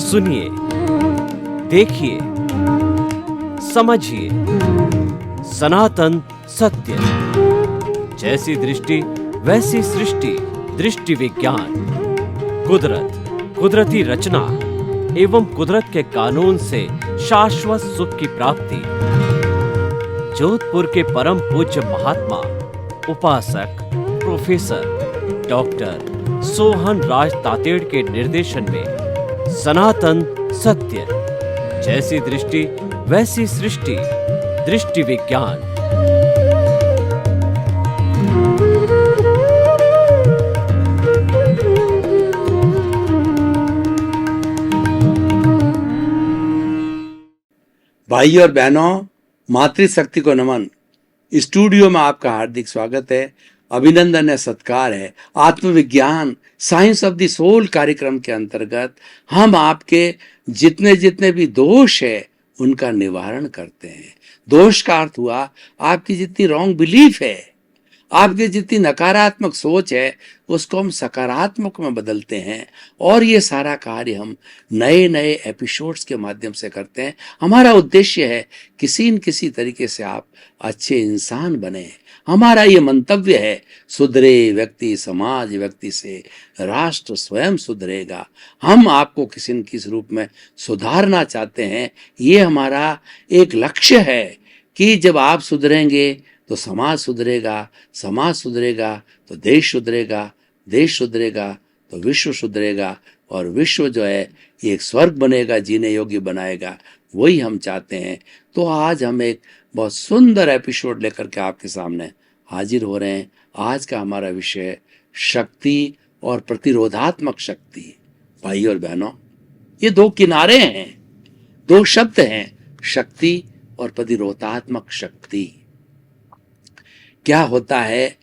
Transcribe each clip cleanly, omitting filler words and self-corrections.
सुनिए, देखिए, समझिए सनातन सत्य। जैसी दृष्टि वैसी सृष्टि, दृष्टि विज्ञान। कुदरत, कुदरती रचना एवं कुदरत के कानून से शाश्वत सुख की प्राप्ति। जोधपुर के परम पूज्य महात्मा उपासक प्रोफेसर डॉक्टर सोहन राज तातेड़ के निर्देशन में सनातन सत्य। जैसी दृष्टि वैसी सृष्टि, दृष्टि विज्ञान। भाई और बहनों, मातृशक्ति को नमन। स्टूडियो में आपका हार्दिक स्वागत है, अभिनंदन है, सत्कार है। आत्मविज्ञान साइंस ऑफ द सोल कार्यक्रम के अंतर्गत हम आपके जितने जितने भी दोष है उनका निवारण करते हैं। दोष का अर्थ हुआ आपकी जितनी रॉन्ग बिलीफ है, आपकी जितनी नकारात्मक सोच है, उसको हम सकारात्मक में बदलते हैं। और ये सारा कार्य हम नए नए एपिसोड्स के माध्यम से करते हैं। हमारा उद्देश्य है किसी न किसी तरीके से आप अच्छे इंसान बने। हमारा ये मंतव्य है, सुधरे व्यक्ति समाज, व्यक्ति से राष्ट्र स्वयं सुधरेगा। हम आपको किसी न किसी रूप में सुधारना चाहते हैं। ये हमारा एक लक्ष्य है कि जब आप सुधरेंगे तो समाज सुधरेगा, समाज सुधरेगा तो देश सुधरेगा, देश सुधरेगा तो विश्व सुधरेगा, और विश्व जो है ये एक स्वर्ग बनेगा, जीने योग्य बनाएगा। वही हम चाहते हैं। तो आज हम एक बहुत सुंदर एपिसोड लेकर के आपके सामने हाजिर हो रहे हैं। आज का हमारा विषय शक्ति और प्रतिरोधात्मक शक्ति। भाई और बहनों, ये दो किनारे हैं, दो शब्द हैं, शक्ति और प्रतिरोधात्मक शक्ति। क्या होता है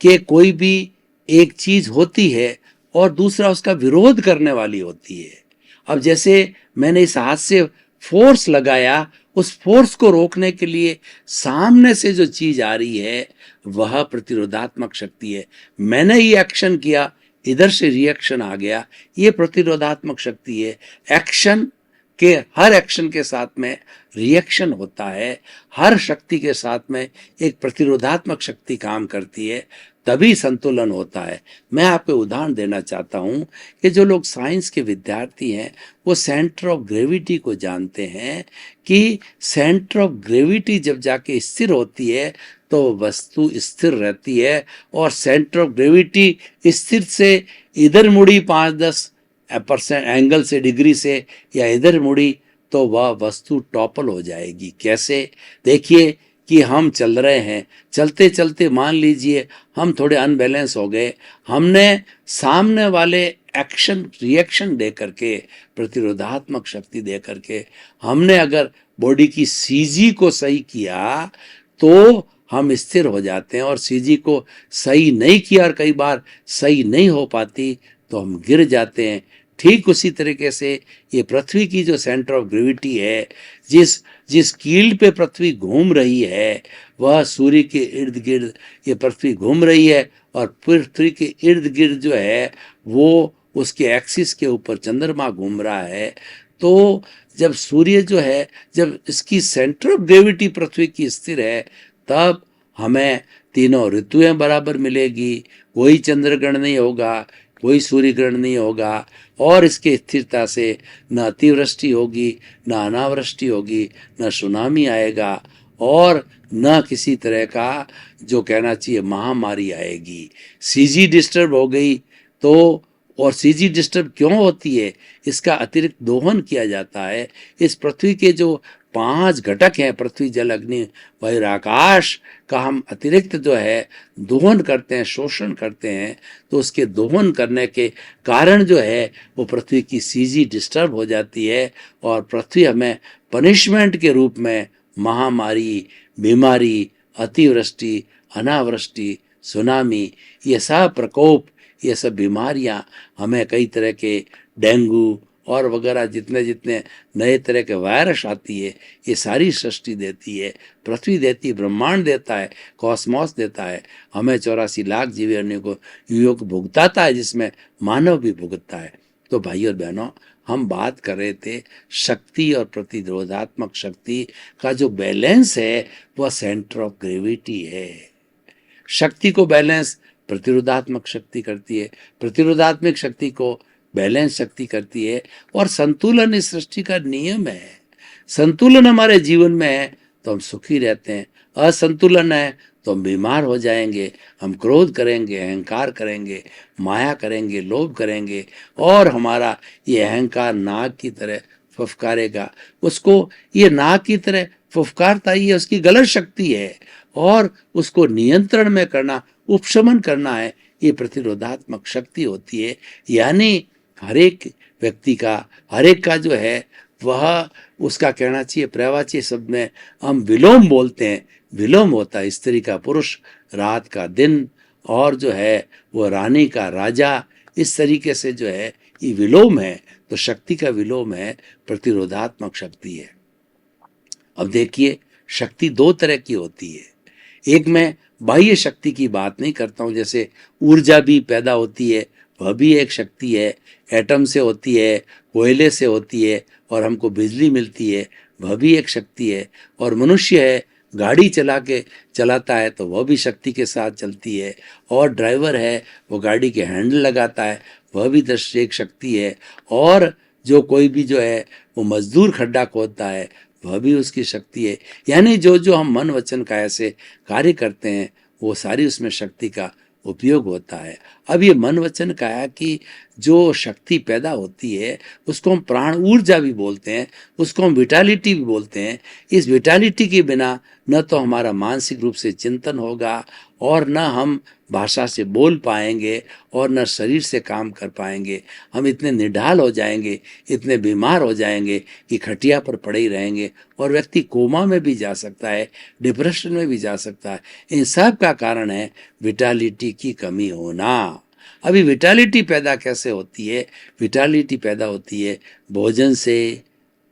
कि कोई भी एक चीज होती है और दूसरा उसका विरोध करने वाली होती है। अब जैसे मैंने इस हाथ से फोर्स लगाया, उस फोर्स को रोकने के लिए सामने से जो चीज आ रही है वह प्रतिरोधात्मक शक्ति है। मैंने ये एक्शन किया, इधर से रिएक्शन आ गया, ये प्रतिरोधात्मक शक्ति है। हर एक्शन के साथ में रिएक्शन होता है। हर शक्ति के साथ में एक प्रतिरोधात्मक शक्ति काम करती है, तभी संतुलन होता है। मैं आपको उदाहरण देना चाहता हूं कि जो लोग साइंस के विद्यार्थी हैं वो सेंटर ऑफ ग्रेविटी को जानते हैं कि सेंटर ऑफ ग्रेविटी जब जाके स्थिर होती है तो वस्तु स्थिर रहती है, और सेंटर ऑफ ग्रेविटी स्थिर से इधर मुड़ी 5-10% एंगल से, डिग्री से, या इधर मुड़ी तो वह वस्तु टॉपल हो जाएगी। कैसे? देखिए कि हम चल रहे हैं, चलते चलते मान लीजिए हम थोड़े अनबैलेंस हो गए। हमने सामने वाले एक्शन रिएक्शन दे करके, प्रतिरोधात्मक शक्ति दे करके हमने अगर बॉडी की सीजी को सही किया तो हम स्थिर हो जाते हैं, और सीजी को सही नहीं किया और कई बार सही नहीं हो पाती तो हम गिर जाते हैं। ठीक उसी तरीके से ये पृथ्वी की जो सेंटर ऑफ ग्रेविटी है, जिस कील पे पृथ्वी घूम रही है वह सूर्य के इर्द गिर्द ये पृथ्वी घूम रही है, और पृथ्वी के इर्द गिर्द जो है वो उसके एक्सिस के ऊपर चंद्रमा घूम रहा है। तो जब सूर्य जो है, जब इसकी सेंटर ऑफ ग्रेविटी पृथ्वी की स्थिर है, तब हमें तीनों ऋतुएं बराबर मिलेगी, कोई चंद्रग्रहण नहीं होगा, कोई सूर्य ग्रहण नहीं होगा, और इसके स्थिरता से न अतिवृष्टि होगी, न अनावृष्टि होगी, न सुनामी आएगा, और न किसी तरह का जो कहना चाहिए महामारी आएगी। सीजी डिस्टर्ब हो गई तो, और सीजी डिस्टर्ब क्यों होती है? इसका अतिरिक्त दोहन किया जाता है। इस पृथ्वी के जो 5 घटक हैं, पृथ्वी जल अग्नि वायु आकाश का हम अतिरिक्त जो है दोहन करते हैं, शोषण करते हैं, तो उसके दोहन करने के कारण जो है वो पृथ्वी की सीजी डिस्टर्ब हो जाती है, और पृथ्वी हमें पनिशमेंट के रूप में महामारी, बीमारी, अतिवृष्टि, अनावृष्टि, सुनामी, ये सब प्रकोप, ये सब बीमारियां हमें कई तरह के डेंगू और वगैरह जितने जितने नए तरह के वायरस आती है, ये सारी सृष्टि देती है, पृथ्वी देती है, ब्रह्मांड देता है, कॉस्मॉस देता है। हमें 84 लाख जीवों को युगों को भुगताता है, जिसमें मानव भी भुगतता है। तो भाई और बहनों, हम बात कर रहे थे शक्ति और प्रतिरोधात्मक शक्ति का जो बैलेंस है वह सेंटर ऑफ ग्रेविटी है। शक्ति को बैलेंस प्रतिरोधात्मक शक्ति करती है, प्रतिरोधात्मक शक्ति को बैलेंस शक्ति करती है, और संतुलन इस सृष्टि का नियम है। संतुलन हमारे जीवन में है तो हम सुखी रहते हैं, असंतुलन है तो हम बीमार हो जाएंगे, हम क्रोध करेंगे, अहंकार करेंगे, माया करेंगे, लोभ करेंगे, और हमारा ये अहंकार नाग की तरह फुफकारेगा। उसको ये नाग की तरह फुफकारता ही है, उसकी गलत शक्ति है, और उसको नियंत्रण में करना, उपशमन करना है, ये प्रतिरोधात्मक शक्ति होती है। यानी हर एक व्यक्ति का, हर एक का जो है वह, उसका कहना चाहिए प्रवाची शब्द में हम विलोम बोलते हैं, विलोम होता है स्त्री का पुरुष, रात का दिन, और जो है वो रानी का राजा। इस तरीके से जो है ये विलोम है, तो शक्ति का विलोम है, प्रतिरोधात्मक शक्ति है। अब देखिए, शक्ति दो तरह की होती है। एक मैं बाह्य शक्ति की बात नहीं करता हूँ, जैसे ऊर्जा भी पैदा होती है, वह भी एक शक्ति है, एटम से होती है, कोयले से होती है, और हमको बिजली मिलती है, वह भी एक शक्ति है। और मनुष्य है, गाड़ी चलाता है तो वह भी शक्ति के साथ चलती है, और ड्राइवर है वो गाड़ी के हैंडल लगाता है, वह भी एक शक्ति है। और जो कोई भी जो है वो मजदूर खड्डा खोदता है, वह भी उसकी शक्ति है। यानी जो हम मन वचन काया से कार्य करते हैं वो सारी उसमें शक्ति का उपयोग होता है। अब ये मन वचन काया की जो शक्ति पैदा होती है उसको हम प्राण ऊर्जा भी बोलते हैं, उसको हम विटालिटी भी बोलते हैं। इस विटालिटी के बिना न तो हमारा मानसिक रूप से चिंतन होगा, और न हम भाषा से बोल पाएंगे, और न शरीर से काम कर पाएंगे। हम इतने निढाल हो जाएंगे, इतने बीमार हो जाएंगे कि खटिया पर पड़े ही रहेंगे, और व्यक्ति कोमा में भी जा सकता है, डिप्रेशन में भी जा सकता है। इन सब का कारण है विटालिटी की कमी होना। अभी विटालिटी पैदा कैसे होती है? विटालिटी पैदा होती है भोजन से,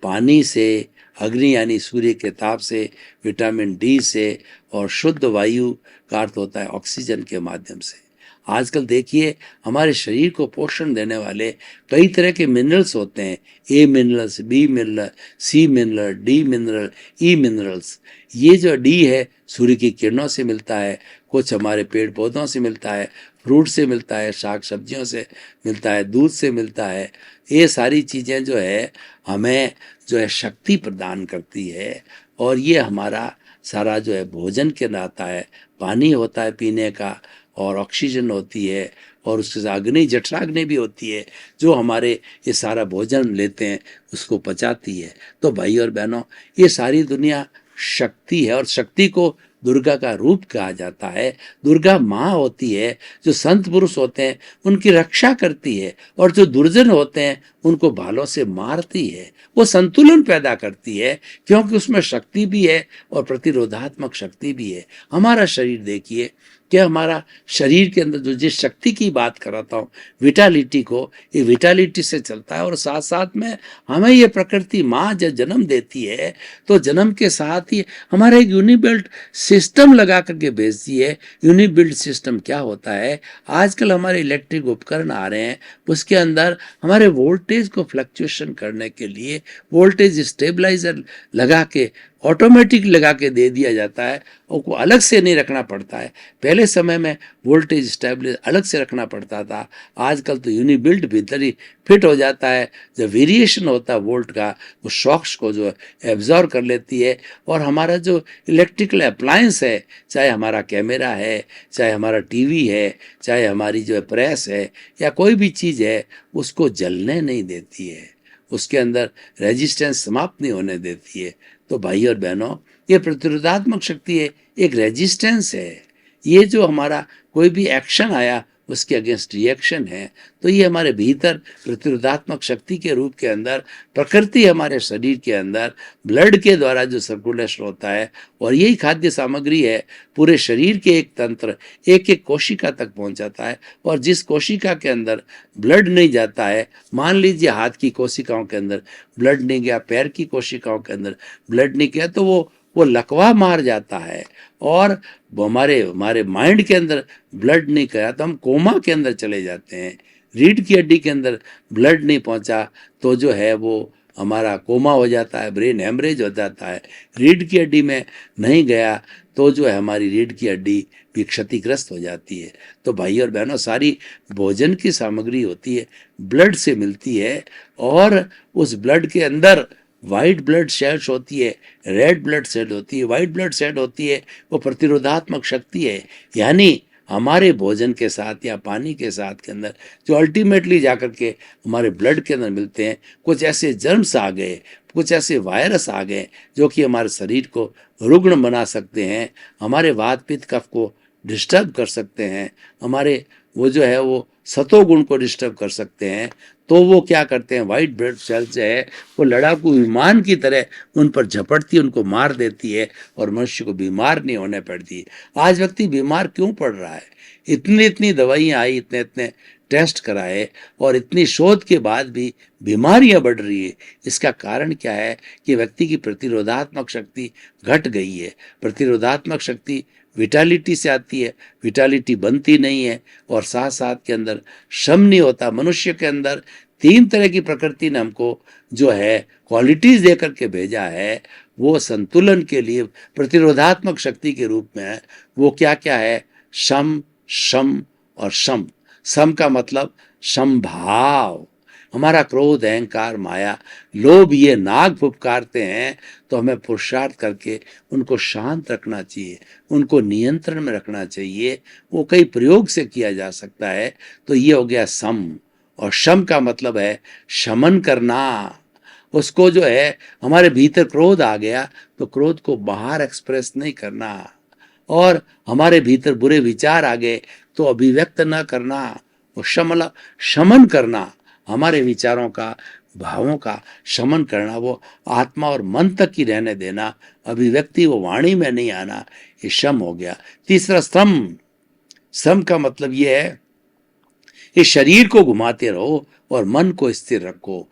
पानी से, अग्नि यानी सूर्य के ताप से, विटामिन डी से, और शुद्ध वायु का अर्थ होता है ऑक्सीजन के माध्यम से। आजकल देखिए, हमारे शरीर को पोषण देने वाले कई तरह के मिनरल्स होते हैं, ए मिनरल्स, बी मिनरल, सी मिनरल, डी मिनरल, ई मिनरल्स। ये जो डी है सूर्य की किरणों से मिलता है, कुछ हमारे पेड़ पौधों से मिलता है, फ्रूट से मिलता है, शाक सब्जियों से मिलता है, दूध से मिलता है। ये सारी चीज़ें जो है हमें जो है शक्ति प्रदान करती है, और ये हमारा सारा जो है भोजन के नाता है, पानी होता है पीने का, और ऑक्सीजन होती है, और उसके साथ अग्नि, जठराग्नि भी होती है, जो हमारे ये सारा भोजन लेते हैं उसको पचाती है। तो भाई और बहनों, ये सारी दुनिया शक्ति है, और शक्ति को दुर्गा का रूप कहा जाता है। दुर्गा माँ होती है, जो संत पुरुष होते हैं उनकी रक्षा करती है, और जो दुर्जन होते हैं उनको भालों से मारती है। वो संतुलन पैदा करती है, क्योंकि उसमें शक्ति भी है और प्रतिरोधात्मक शक्ति भी है। हमारा शरीर देखिए कि हमारा शरीर के अंदर जो जिस शक्ति की बात कर रहा हूँ, विटालिटी को, ये विटालिटी से चलता है। और साथ साथ में हमें ये प्रकृति माँ जब जन्म देती है तो जन्म के साथ ही हमारा एक यूनिबिल्ट सिस्टम लगा करके भेजती है। यूनिबिल्ट सिस्टम क्या होता है? आजकल हमारे इलेक्ट्रिक उपकरण आ रहे हैं, उसके अंदर हमारे वोल्टेज को फ्लक्चुएशन करने के लिए वोल्टेज स्टेबलाइजर लगा के, ऑटोमेटिक लगा के दे दिया जाता है, और को अलग से नहीं रखना पड़ता है। पहले समय में वोल्टेज स्टेबलाइजर अलग से रखना पड़ता था, आजकल तो यूनिबिल्ट भीतर ही फिट हो जाता है। जब वेरिएशन होता है वोल्ट का, वो शॉक्स को जो एब्जॉर्ब कर लेती है, और हमारा जो इलेक्ट्रिकल अप्लायंस है, चाहे हमारा कैमरा है, चाहे हमारा टीवी है, चाहे हमारी जो है प्रेस है, या कोई भी चीज़ है, उसको जलने नहीं देती है, उसके अंदर रेजिस्टेंस समाप्त नहीं होने देती है। तो भाई और बहनों, ये प्रतिरोधात्मक शक्ति है, एक रेजिस्टेंस है। ये जो हमारा कोई भी एक्शन आया उसके अगेंस्ट रिएक्शन है। तो ये हमारे भीतर प्रतिरोधात्मक शक्ति के रूप के अंदर प्रकृति हमारे शरीर के अंदर ब्लड के द्वारा जो सर्कुलेशन होता है, और यही खाद्य सामग्री है, पूरे शरीर के एक तंत्र, एक एक कोशिका तक पहुंच जाता है। और जिस कोशिका के अंदर ब्लड नहीं जाता है, मान लीजिए हाथ की कोशिकाओं के अंदर ब्लड नहीं गया, पैर की कोशिकाओं के अंदर ब्लड नहीं गया, तो वो लकवा मार जाता है। और हमारे माइंड के अंदर ब्लड नहीं गया तो हम कोमा के अंदर चले जाते हैं, रीढ़ की हड्डी के अंदर ब्लड नहीं पहुंचा तो जो है वो हमारा कोमा हो जाता है, ब्रेन हेमरेज हो जाता है। रीढ़ की हड्डी में नहीं गया तो जो है हमारी रीढ़ की हड्डी भी क्षतिग्रस्त हो जाती है। तो भाई और बहनों, सारी भोजन की सामग्री होती है ब्लड से मिलती है, और उस ब्लड के अंदर वाइट ब्लड सेल्स होती है, रेड ब्लड सेल होती है। वाइट ब्लड सेल होती है वो प्रतिरोधात्मक शक्ति है, यानी हमारे भोजन के साथ या पानी के साथ के अंदर जो अल्टीमेटली जाकर के हमारे ब्लड के अंदर मिलते हैं, कुछ ऐसे जर्म्स आ गए, कुछ ऐसे वायरस आ गए जो कि हमारे शरीर को रुग्ण बना सकते हैं, हमारे वात पित्त कफ को डिस्टर्ब कर सकते हैं, हमारे वो जो है वो सतोगुण को डिस्टर्ब कर सकते हैं। तो वो क्या करते हैं, वाइट ब्लड सेल जो है वो लड़ाकू विमान की तरह उन पर झपटती, उनको मार देती है और मनुष्य को बीमार नहीं होने पड़ती। आज व्यक्ति बीमार क्यों पड़ रहा है? इतनी दवाइयाँ आई, इतने इतने टेस्ट कराए और इतनी शोध के बाद भी बीमारियां बढ़ रही है। इसका कारण क्या है कि व्यक्ति की प्रतिरोधात्मक शक्ति घट गई है। प्रतिरोधात्मक शक्ति विटालिटी से आती है, विटालिटी बनती नहीं है, और साथ साथ के अंदर श्रम नहीं होता। मनुष्य के अंदर 3 तरह की प्रकृति ने हमको जो है क्वालिटीज दे करके भेजा है, वो संतुलन के लिए प्रतिरोधात्मक शक्ति के रूप में है। वो क्या क्या है? शम, शम और शम। सम का मतलब समभाव। हमारा क्रोध, अहंकार, माया, लोभ ये नाग फुफकारते हैं, तो हमें पुरुषार्थ करके उनको शांत रखना चाहिए, उनको नियंत्रण में रखना चाहिए। वो कई प्रयोग से किया जा सकता है। तो ये हो गया सम। और शम का मतलब है शमन करना। उसको जो है, हमारे भीतर क्रोध आ गया तो क्रोध को बाहर एक्सप्रेस नहीं करना, और हमारे भीतर बुरे विचार आ गए तो अभिव्यक्त न करना। वो शमन करना, हमारे विचारों का, भावों का शमन करना, वो आत्मा और मन तक ही रहने देना, अभिव्यक्ति वो वाणी में नहीं आना, ये शम हो गया। तीसरा श्रम। श्रम का मतलब ये है, इस शरीर को घुमाते रहो और मन को स्थिर रखो।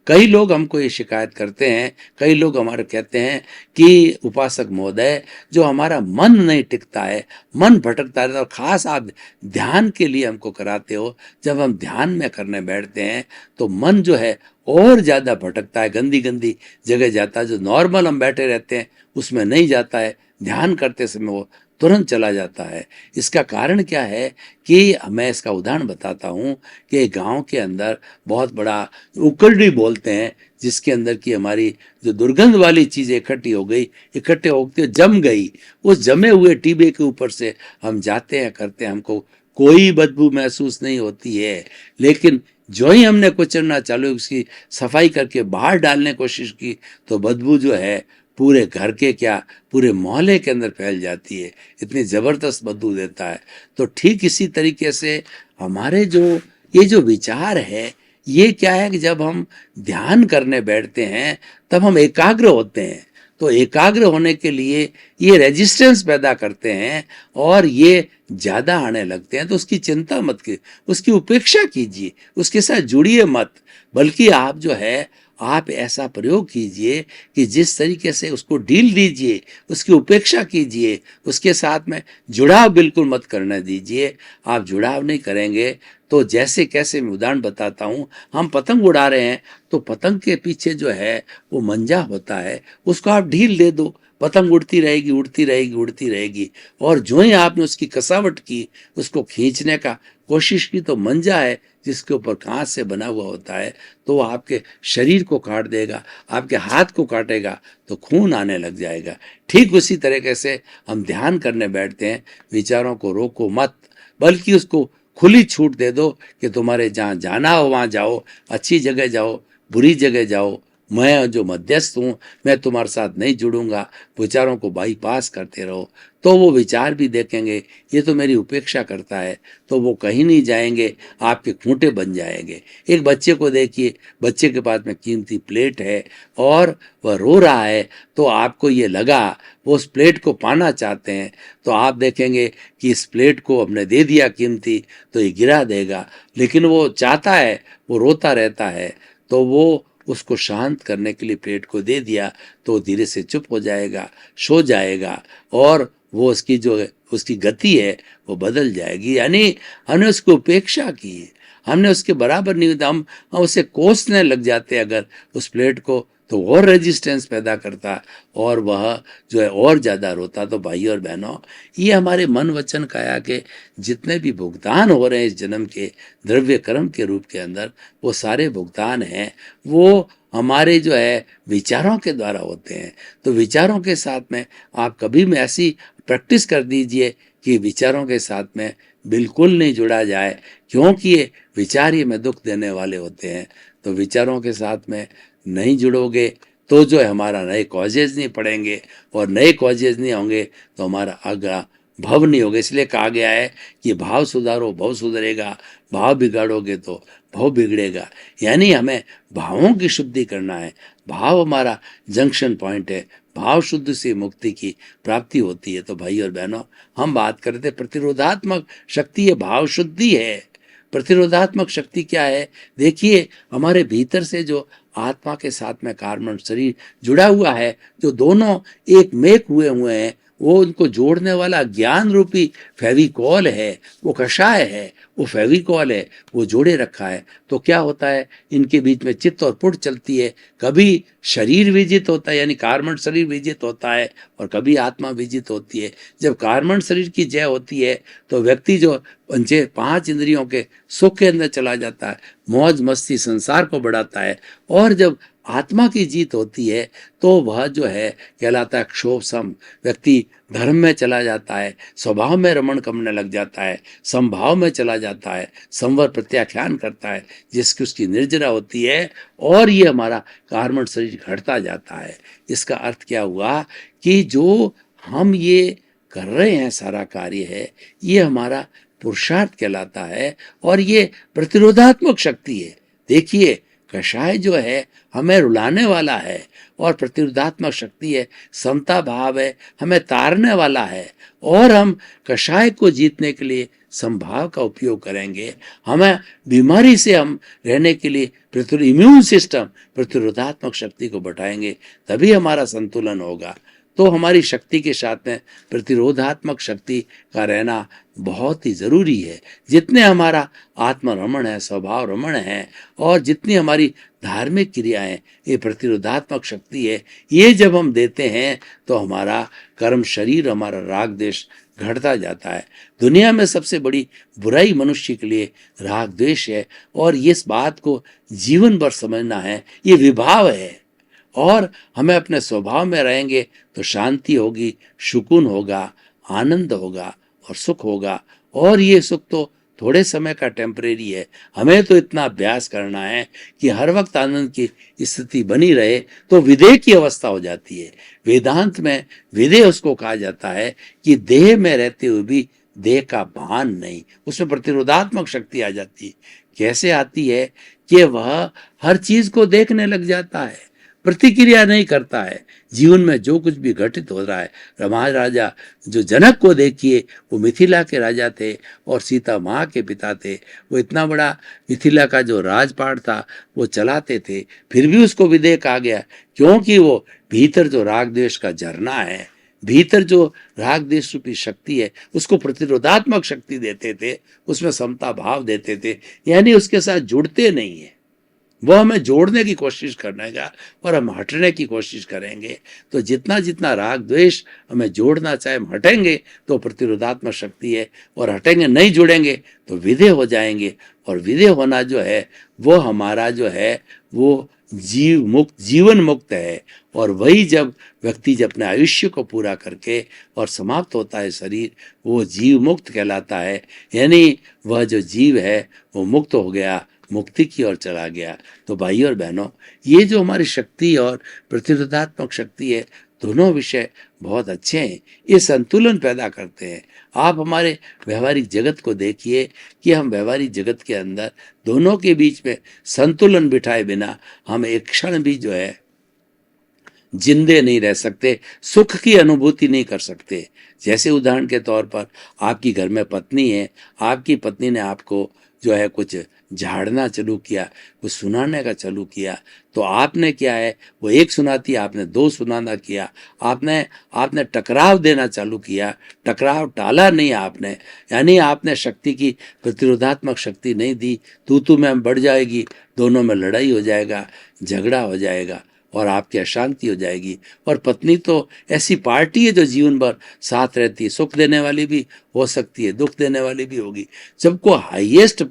कई लोग हमको ये शिकायत करते हैं, कई लोग हमारे कहते हैं कि उपासक महोदय, जो हमारा मन नहीं टिकता है, मन भटकता रहता है, और खास आप ध्यान के लिए हमको कराते हो, जब हम ध्यान में करने बैठते हैं तो मन जो है और ज़्यादा भटकता है, गंदी गंदी जगह जाता है। जो नॉर्मल हम बैठे रहते हैं उसमें नहीं जाता है, ध्यान करते समय वो तुरंत चला जाता है। इसका कारण क्या है कि मैं इसका उदाहरण बताता हूँ कि गांव के अंदर बहुत बड़ा उकरडी बोलते हैं, जिसके अंदर की हमारी जो दुर्गंध वाली चीज़ें इकट्ठे होती जम गई। उस जमे हुए टीबे के ऊपर से हम जाते हैं, करते हैं, हमको कोई बदबू महसूस नहीं होती है। लेकिन जो ही हमने कुचलना चालू, उसकी सफाई करके बाहर डालने की कोशिश की, तो बदबू जो है पूरे घर के क्या, पूरे मोहल्ले के अंदर फैल जाती है। इतनी ज़बरदस्त बदबू देता है। तो ठीक इसी तरीके से हमारे ये जो विचार है, ये क्या है कि जब हम ध्यान करने बैठते हैं तब हम एकाग्र होते हैं। तो एकाग्र होने के लिए ये रेजिस्टेंस पैदा करते हैं और ये ज़्यादा आने लगते हैं। तो उसकी चिंता मत कीजिए, उसकी उपेक्षा कीजिए, उसके साथ जुड़िए मत, बल्कि आप जो है आप ऐसा प्रयोग कीजिए कि जिस तरीके से उसको डील दीजिए, उसकी उपेक्षा कीजिए, उसके साथ में जुड़ाव बिल्कुल मत करने दीजिए। आप जुड़ाव नहीं करेंगे तो जैसे कैसे मैं उदाहरण बताता हूँ, हम पतंग उड़ा रहे हैं तो पतंग के पीछे जो है वो मंजा होता है, उसको आप ढील दे दो, पतंग उड़ती रहेगी, उड़ती रहेगी, उड़ती रहेगी। और जो ही आपने उसकी कसावट की, उसको खींचने का कोशिश की, तो मंजा है जिसके ऊपर कांच से बना हुआ होता है, तो वो आपके शरीर को काट देगा, आपके हाथ को काटेगा तो खून आने लग जाएगा। ठीक उसी तरीके से हम ध्यान करने बैठते हैं, विचारों को रोको मत, बल्कि उसको खुली छूट दे दो कि तुम्हारे जहाँ जाना हो वहाँ जाओ, अच्छी जगह जाओ, बुरी जगह जाओ, मैं जो मध्यस्थ हूँ, मैं तुम्हारे साथ नहीं जुड़ूंगा। विचारों को बाईपास करते रहो, तो वो विचार भी देखेंगे ये तो मेरी उपेक्षा करता है, तो वो कहीं नहीं जाएंगे, आपके खूंटे बन जाएंगे। एक बच्चे को देखिए, बच्चे के पास में कीमती प्लेट है और वह रो रहा है, तो आपको ये लगा वो उस प्लेट को पाना चाहते हैं, तो आप देखेंगे कि इस प्लेट को हमने दे दिया कीमती, तो ये गिरा देगा। लेकिन वो चाहता है, वो रोता रहता है, तो वो उसको शांत करने के लिए प्लेट को दे दिया, तो धीरे से चुप हो जाएगा, सो जाएगा, और वो उसकी जो उसकी गति है वो बदल जाएगी। यानी हमने उसकी उपेक्षा की। हमने उसके बराबर नहीं होता, हम उसे कोसने लग जाते हैं अगर उस प्लेट को, तो और रेजिस्टेंस पैदा करता और वह जो है और ज़्यादा रोता। तो भाई और बहनों, ये हमारे मन वचन काया के जितने भी भुगतान हो रहे हैं इस जन्म के द्रव्य कर्म के रूप के अंदर, वो सारे भुगतान हैं वो हमारे जो है विचारों के द्वारा होते हैं। तो विचारों के साथ में आप कभी भी ऐसी प्रैक्टिस कर दीजिए कि विचारों के साथ में बिल्कुल नहीं जुड़ा जाए, क्योंकि ये विचार ही हमें दुख देने वाले होते हैं। तो विचारों के साथ में नहीं जुड़ोगे तो जो है हमारा नए कॉजेज नहीं पड़ेंगे, और नए कॉजेज नहीं होंगे तो हमारा आगे भव नहीं होगा। इसलिए कहा गया है कि भाव सुधारो भव सुधरेगा, भाव बिगाड़ोगे तो भव बिगड़ेगा। यानी हमें भावों की शुद्धि करना है। भाव हमारा जंक्शन पॉइंट है, भाव शुद्ध से मुक्ति की प्राप्ति होती है। तो भाई और बहनों, हम बात करते प्रतिरोधात्मक शक्ति है, भाव शुद्धि है। प्रतिरोधात्मक शक्ति क्या है? देखिए, हमारे भीतर से जो आत्मा के साथ में कार्बन शरीर जुड़ा हुआ है, जो दोनों एक मेक हुए हैं, वो उनको जोड़ने वाला ज्ञान रूपी फेविकॉल है, वो कषाय है, वो फेविकॉल है, वो जोड़े रखा है। तो क्या होता है, इनके बीच में चित्त और पुट चलती है। कभी शरीर विजित होता है, यानी कार्बन शरीर विजित होता है, और कभी आत्मा विजित होती है। जब कार्बन शरीर की जय होती है तो व्यक्ति जो पांच इंद्रियों के सुख के अंदर चला जाता है, मौज मस्ती संसार को बढ़ाता है। और जब आत्मा की जीत होती है तो वह जो है कहलाता है क्षोभ सम। व्यक्ति धर्म में चला जाता है, स्वभाव में रमण करने लग जाता है, समभाव में चला जाता है, संवर प्रत्याख्यान करता है, जिसकी उसकी निर्जरा होती है, और ये हमारा कार्बन शरीर घटता जाता है। इसका अर्थ क्या हुआ कि जो हम ये कर रहे हैं सारा कार्य है, ये हमारा पुरुषार्थ कहलाता है, और ये प्रतिरोधात्मक शक्ति है। देखिए, कषाय जो है हमें रुलाने वाला है, और प्रतिरोधात्मक शक्ति है, समता भाव है, हमें तारने वाला है। और हम कषाय को जीतने के लिए संभाव का उपयोग करेंगे। हमें बीमारी से हम रहने के लिए इम्यून सिस्टम प्रतिरोधात्मक शक्ति को बढ़ाएंगे, तभी हमारा संतुलन होगा। तो हमारी शक्ति के साथ में प्रतिरोधात्मक शक्ति का रहना बहुत ही ज़रूरी है। जितने हमारा आत्मरमण है, स्वभाव रमण है, और जितनी हमारी धार्मिक क्रियाएं, ये प्रतिरोधात्मक शक्ति है। ये जब हम देते हैं तो हमारा कर्म शरीर, हमारा राग द्वेष घटता जाता है। दुनिया में सबसे बड़ी बुराई मनुष्य के लिए राग द्वेष है, और इस बात को जीवन भर समझना है। ये विभाव है, और हमें अपने स्वभाव में रहेंगे तो शांति होगी, सुकून होगा, आनंद होगा और सुख होगा। और ये सुख तो थोड़े समय का टेम्परेरी है। हमें तो इतना अभ्यास करना है कि हर वक्त आनंद की स्थिति बनी रहे, तो विदेह की अवस्था हो जाती है। वेदांत में विदेह उसको कहा जाता है कि देह में रहते हुए भी देह का भान नहीं, उसमें प्रतिरोधात्मक शक्ति आ जाती है। कैसे आती है कि वह हर चीज को देखने लग जाता है, प्रतिक्रिया नहीं करता है। जीवन में जो कुछ भी घटित हो रहा है, महाराजा जो जनक को देखिए, वो मिथिला के राजा थे और सीता माँ के पिता थे। वो इतना बड़ा मिथिला का जो राजपाट था वो चलाते थे, फिर भी उसको विदेह कहा गया, क्योंकि वो भीतर जो राग द्वेष का झरना है, भीतर जो राग द्वेष रूपी शक्ति है, उसको प्रतिरोधात्मक शक्ति देते थे, उसमें समता भाव देते थे। यानी उसके साथ जुड़ते नहीं है, वो हमें जोड़ने की कोशिश करेगा और हम हटने की कोशिश करेंगे। तो जितना जितना राग द्वेष हमें जोड़ना चाहे, हम हटेंगे तो प्रतिरोधात्मक शक्ति है, और हटेंगे नहीं जुड़ेंगे तो विदेह हो जाएंगे। और विदेह होना जो है वो हमारा जो है वो जीवन मुक्त है। और वही जब व्यक्ति जब अपने आयुष्य को पूरा करके और समाप्त होता है शरीर, वो जीव मुक्त कहलाता है। यानी वह जो जीव है वो मुक्त हो गया, मुक्ति की ओर चला गया। तो भाई और बहनों, ये जो हमारी शक्ति और प्रतिरोधात्मक शक्ति है, दोनों विषय बहुत अच्छे हैं, ये संतुलन पैदा करते हैं। आप हमारे व्यवहारिक जगत को देखिए कि हम व्यवहारिक जगत के अंदर दोनों के बीच में संतुलन बिठाए बिना हम एक क्षण भी जो है जिंदे नहीं रह सकते, सुख की अनुभूति नहीं कर सकते। जैसे उदाहरण के तौर पर आपकी घर में पत्नी है, आपकी पत्नी ने आपको जो है कुछ झाड़ना चालू किया, कुछ सुनाने का चालू किया, तो आपने क्या है, वो एक सुनाती, आपने दो सुनाना किया, आपने टकराव देना चालू किया, टकराव टाला नहीं आपने, यानी आपने शक्ति की प्रतिरोधात्मक शक्ति नहीं दी। तू में बढ़ जाएगी, दोनों में लड़ाई हो जाएगा, झगड़ा हो जाएगा और आपकी अशांति हो जाएगी। और पत्नी तो ऐसी पार्टी है जो जीवन भर साथ रहती है, सुख देने वाली भी हो सकती है, दुख देने वाली भी होगी। सबको हाईएस्ट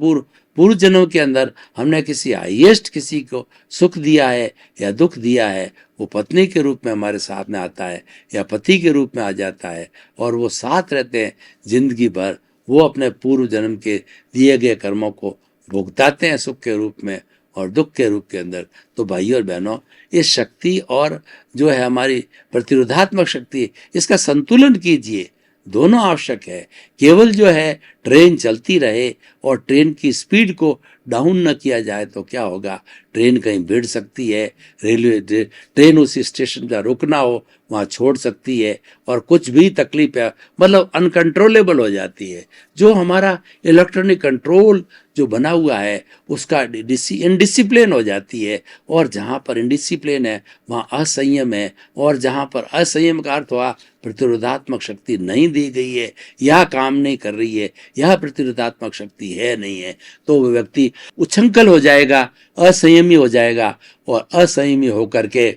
पूर्व जन्म के अंदर हमने किसी को सुख दिया है या दुख दिया है, वो पत्नी के रूप में हमारे साथ में आता है या पति के रूप में आ जाता है, और वो साथ रहते हैं जिंदगी भर। वो अपने पूर्व जन्म के दिए गए कर्मों को भुगताते हैं सुख के रूप में और दुख के रूप के अंदर। तो भाइयों और बहनों, इस शक्ति और जो है हमारी प्रतिरोधात्मक शक्ति, इसका संतुलन कीजिए। दोनों आवश्यक है। केवल जो है ट्रेन चलती रहे और ट्रेन की स्पीड को डाउन न किया जाए तो क्या होगा, ट्रेन कहीं भिड़ सकती है, ट्रेन उसी स्टेशन पर रुकना हो वहाँ छोड़ सकती है, और कुछ भी तकलीफ है मतलब अनकंट्रोलेबल हो जाती है। जो हमारा इलेक्ट्रॉनिक कंट्रोल जो बना हुआ है उसका इनडिसिप्लिन हो जाती है, और जहाँ पर इनडिसिप्लिन है वहाँ असंयम है, और जहाँ पर असंयम का अर्थ हुआ प्रतिरोधात्मक शक्ति नहीं दी गई है या काम नहीं कर रही है या प्रतिरोधात्मक शक्ति है नहीं है, तो वो व्यक्ति उच्छृंखल हो जाएगा, असंयमी हो जाएगा, और असंयमी होकर के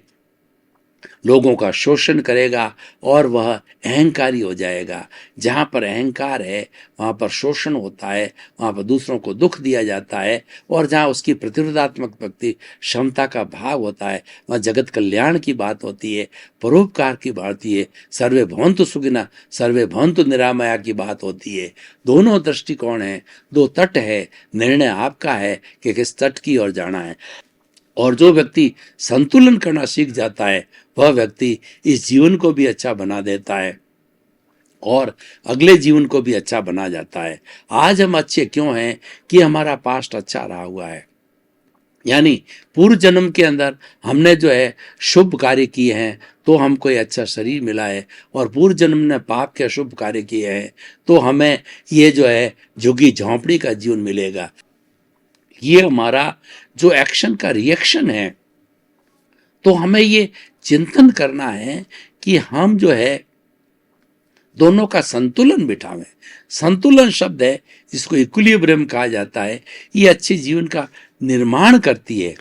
लोगों का शोषण करेगा और वह अहंकारी हो जाएगा। जहाँ पर अहंकार है वहाँ पर शोषण होता है, वहाँ पर दूसरों को दुख दिया जाता है, और जहाँ उसकी प्रतिरोधात्मक व्यक्ति क्षमता का भाव होता है वहाँ जगत कल्याण की बात होती है, परोपकार की बात होती है, सर्वे भवन्तु सुखिनः सर्वे भवन्तु निरामया की बात होती है। दोनों दृष्टिकोण हैं, दो तट है, निर्णय आपका है कि किस तट की ओर जाना है। और जो व्यक्ति संतुलन करना सीख जाता है वह व्यक्ति इस जीवन को भी अच्छा बना देता है और अगले जीवन को भी अच्छा बना जाता है। आज हम अच्छे क्यों हैं कि हमारा पास्ट अच्छा रहा हुआ है, यानी पूर्व जन्म के अंदर हमने जो है शुभ कार्य किए हैं तो हमको ये अच्छा शरीर मिला है, और पूर्व जन्म ने पाप के अशुभ कार्य किए हैं तो हमें ये जो है झुग्गी झोंपड़ी का जीवन मिलेगा। ये हमारा जो एक्शन का रिएक्शन है, तो हमें ये चिंतन करना है कि हम जो है दोनों का संतुलन बिठावें। संतुलन शब्द है जिसको इक्विलिब्रियम कहा जाता है, ये अच्छे जीवन का निर्माण करती है।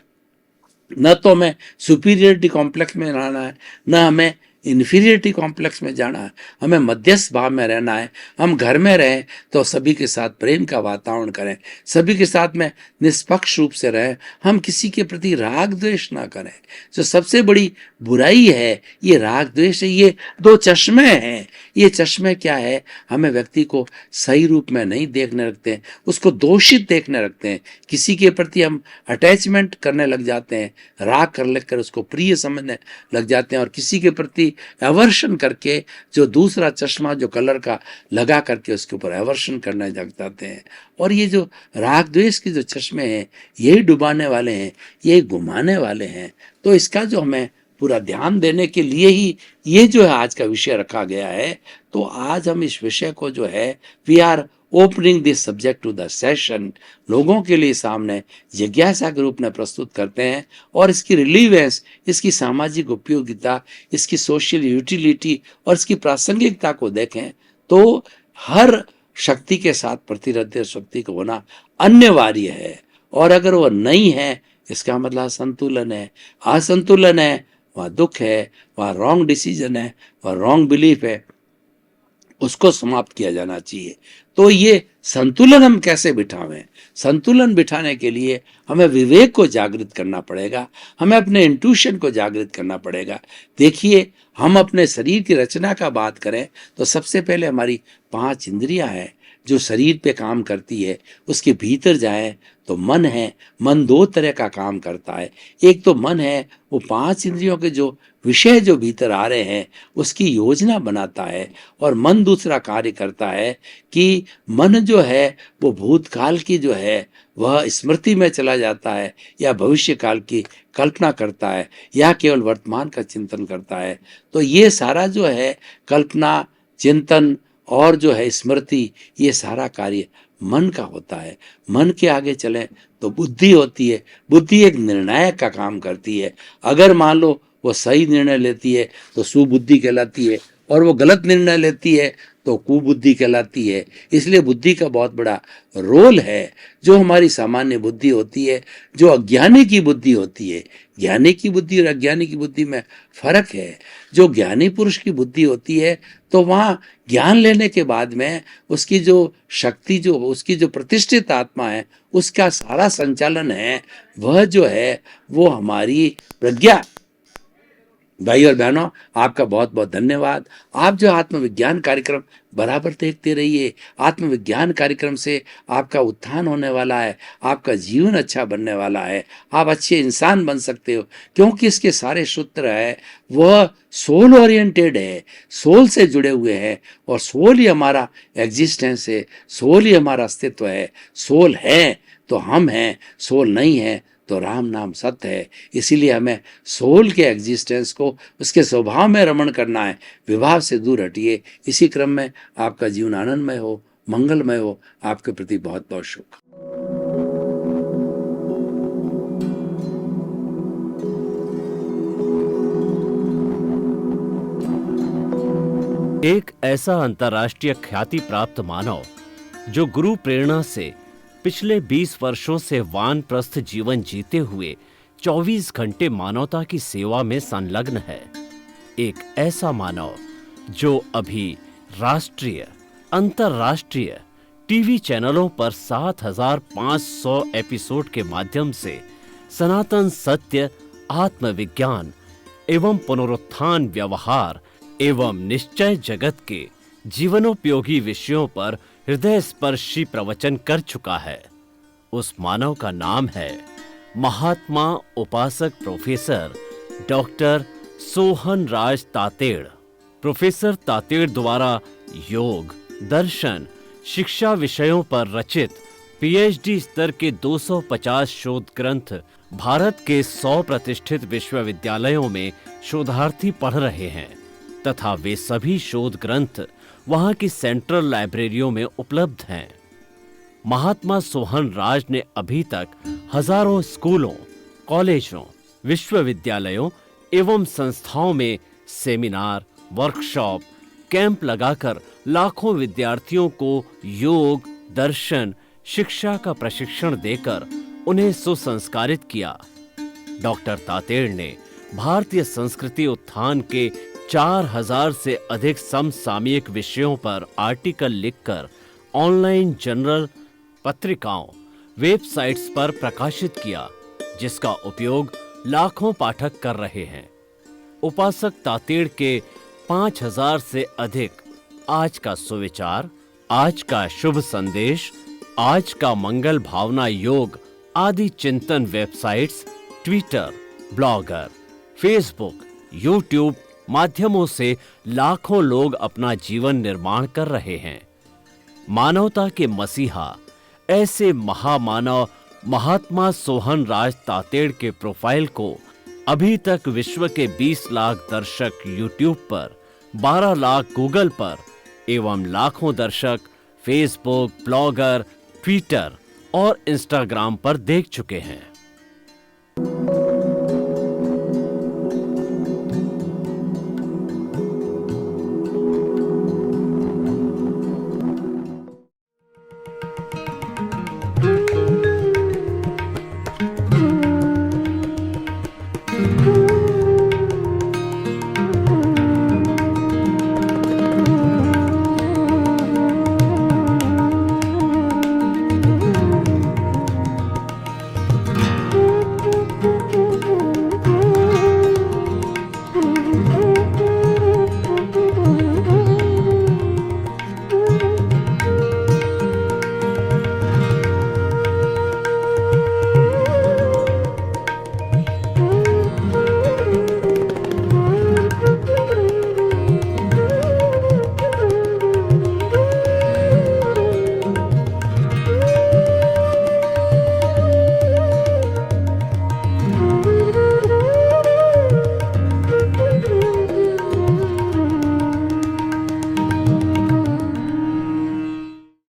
न तो हमें सुपीरियरिटी कॉम्प्लेक्स में रहना है, न हमें इन्फीरियरिटी कॉम्प्लेक्स में जाना है, हमें मध्यस्थ भाव में रहना है। हम घर में रहें तो सभी के साथ प्रेम का वातावरण करें, सभी के साथ में निष्पक्ष रूप से रहें, हम किसी के प्रति राग द्वेष ना करें। जो सबसे बड़ी बुराई है ये राग द्वेष है, ये दो चश्मे हैं। ये चश्मे क्या है, हमें व्यक्ति को सही रूप में नहीं देखने रखते हैं, उसको दोषित देखने रखते हैं। किसी के प्रति हम अटैचमेंट करने लग जाते हैं, राग कर लेकर उसको प्रिय समझने लग जाते हैं, और किसी के प्रति एवर्शन करके जो दूसरा चश्मा जो कलर का लगा करके उसके ऊपर एवर्शन करने लग जाते हैं। और ये जो राग द्वेष के जो चश्मे हैं यही डुबाने वाले हैं, यही घुमाने वाले हैं। तो इसका जो हमें पूरा ध्यान देने के लिए ही ये जो है आज का विषय रखा गया है। तो आज हम इस विषय को जो है we are opening this subject to the session, लोगों के लिए सामने जिज्ञासा के रूप में प्रस्तुत करते हैं, और इसकी रिलीवेंस, इसकी सामाजिक उपयोगिता, इसकी सोशल यूटिलिटी और इसकी प्रासंगिकता को देखें तो हर शक्ति के साथ प्रतिरोधक शक्ति को होना अनिवार्य है। और अगर वो नहीं है इसका मतलब असंतुलन है। असंतुलन है वहाँ दुख है, वहाँ रॉन्ग डिसीजन है, वहाँ रॉन्ग बिलीफ है, उसको समाप्त किया जाना चाहिए। तो ये संतुलन हम कैसे बिठावें? संतुलन बिठाने के लिए हमें विवेक को जागृत करना पड़ेगा, हमें अपने इंट्यूशन को जागृत करना पड़ेगा। देखिए, हम अपने शरीर की रचना का बात करें तो सबसे पहले हमारी 5 इंद्रियां हैं जो शरीर पे काम करती है। उसके भीतर जाए तो मन है, मन 2 तरह का काम करता है। एक तो मन है वो 5 इंद्रियों के जो विषय जो भीतर आ रहे हैं उसकी योजना बनाता है, और मन दूसरा कार्य करता है कि मन जो है वो भूतकाल की जो है वह स्मृति में चला जाता है, या भविष्य काल की कल्पना करता है, या केवल वर्तमान का चिंतन करता है। तो ये सारा जो है कल्पना, चिंतन और जो है स्मृति, ये सारा कार्य मन का होता है। मन के आगे चलें तो बुद्धि होती है। बुद्धि एक निर्णायक का काम करती है। अगर मान लो वो सही निर्णय लेती है तो सुबुद्धि कहलाती है, और वो गलत निर्णय लेती है तो कुबुद्धि कहलाती है। इसलिए बुद्धि का बहुत बड़ा रोल है। जो हमारी सामान्य बुद्धि होती है, जो अज्ञानी की बुद्धि होती है, ज्ञानी की बुद्धि और अज्ञानी की बुद्धि में फर्क है। जो ज्ञानी पुरुष की बुद्धि होती है तो वहाँ ज्ञान लेने के बाद में उसकी जो शक्ति, जो उसकी जो प्रतिष्ठित आत्मा है, उसका सारा संचालन है, वह जो है वो हमारी प्रज्ञा। भाई और बहनों, आपका बहुत बहुत धन्यवाद। आप जो आत्मविज्ञान कार्यक्रम बराबर देखते रहिए। आत्मविज्ञान कार्यक्रम से आपका उत्थान होने वाला है, आपका जीवन अच्छा बनने वाला है, आप अच्छे इंसान बन सकते हो, क्योंकि इसके सारे सूत्र है वह सोल ओरिएंटेड है, सोल से जुड़े हुए हैं, और सोल ही हमारा एग्जिस्टेंस है, सोल ही हमारा अस्तित्व है। सोल है तो हम हैं, सोल नहीं है तो राम नाम सत्य है। इसीलिए हमें सोल के एग्जिस्टेंस को उसके स्वभाव में रमण करना है। विभाव से दूर हटिए। इसी क्रम में आपका जीवन आनंदमय हो, मंगलमय हो। आपके प्रति बहुत बहुत शुभ। एक ऐसा अंतर्राष्ट्रीय ख्याति प्राप्त मानव जो गुरु प्रेरणा से पिछले 20 वर्षों से वानप्रस्थ जीवन जीते हुए 24 घंटे मानवता की सेवा में संलग्न है। एक ऐसा मानव जो अभी राष्ट्रीय, अंतर्राष्ट्रीय टीवी चैनलों पर 7,500 एपिसोड के माध्यम से सनातन सत्य, आत्मविज्ञान एवं पुनरुत्थान, व्यवहार एवं निश्चय जगत के जीवनोपयोगी विषयों पर हृदय स्पर्शी प्रवचन कर चुका है। उस मानव का नाम है महात्मा उपासक प्रोफेसर डॉक्टर सोहन राज तातेड़। प्रोफेसर तातेड़ द्वारा योग, दर्शन, शिक्षा विषयों पर रचित पीएचडी स्तर के 250 शोध ग्रंथ भारत के 100 प्रतिष्ठित विश्वविद्यालयों में शोधार्थी पढ़ रहे हैं, तथा वे सभी शोध ग्रंथ वहां की सेंट्रल लाइब्रेरियों में उपलब्ध हैं। महात्मा सोहन राज ने अभी तक हजारों स्कूलों, कॉलेजों, विश्वविद्यालयों एवं संस्थाओं में सेमिनार, वर्कशॉप, कैंप लगाकर लाखों विद्यार्थियों को योग, दर्शन, शिक्षा का प्रशिक्षण देकर उन्हें सुसंस्कारित किया। डॉक्टर तातेड़ ने भारतीय संस्कृति उत्थान के 4000 से अधिक समसामयिक विषयों पर आर्टिकल लिखकर ऑनलाइन जर्नल, पत्रिकाओं, वेबसाइट्स पर प्रकाशित किया, जिसका उपयोग लाखों पाठक कर रहे हैं। उपासक तातेड़ के 5000 से अधिक आज का सुविचार, आज का शुभ संदेश, आज का मंगल भावना योग आदि चिंतन websites, Twitter, blogger, Facebook, YouTube माध्यमों से लाखों लोग अपना जीवन निर्माण कर रहे हैं। मानवता के मसीहा ऐसे महामानव महात्मा सोहन राज तातेड़ के प्रोफाइल को अभी तक विश्व के 20 लाख दर्शक यूट्यूब पर, 12 लाख गूगल पर एवं लाखों दर्शक फेसबुक, ब्लॉगर, ट्विटर और इंस्टाग्राम पर देख चुके हैं।